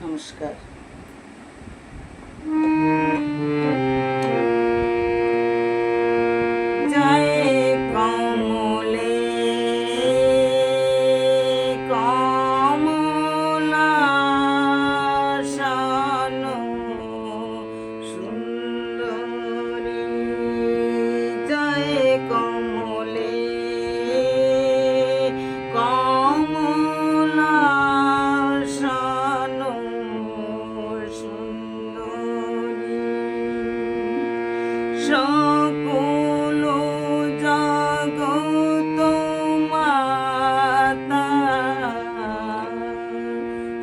নমস্কার। জয় কমলে কমলাসন সুন্দরী, জয় কমলে কমলাসন সুন্দরী, সকল জগত মাতা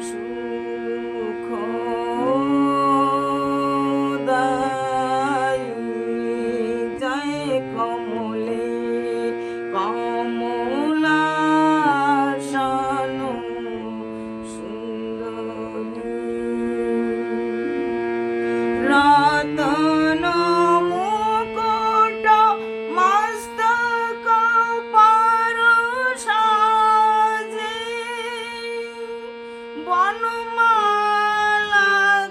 সুখ দায়ী, জয় কমলে কমলাসন সুন্দরী, রতন মুকুট মস্তক পর সাজে, বনমালা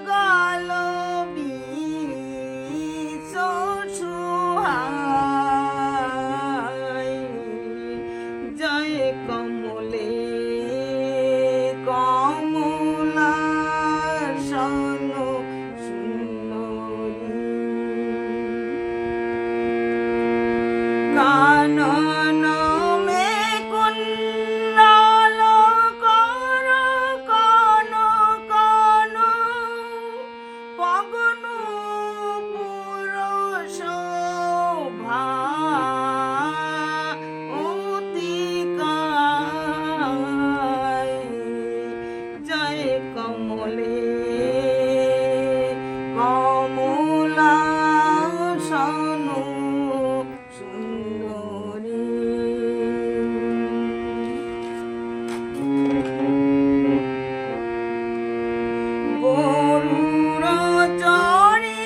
গল বিষ সুহাই, জয় কমলে কমলাসন সুন্দরী, কানন মে কুণ্ডল কর কন কন, পগন পুর শোভা অতিকায়, জয় কমলে কমলাসন সুন্দরী, গরুর চড়ি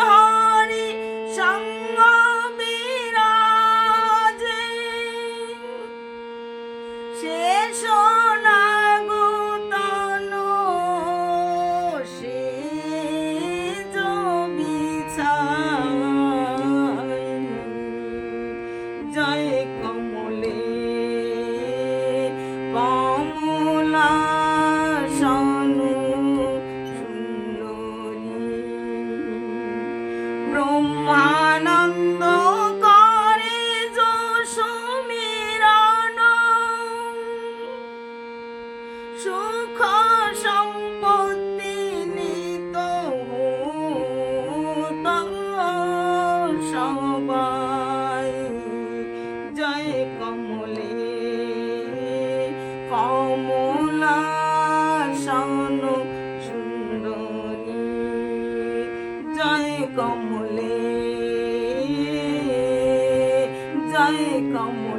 হরি সঙ্গ বিরাজে, শেষ নাগতন সেজ বিছায়, জয় কমলে কমলাসন সুন্দরী, ব্রহ্মানন্দ করে যশ সুমিরন, সুখ সম্পত্তি নিত হোত সবাই, জয় কমলে কমলাসন সুন্দরী, জয় কমলে জয় কমলে।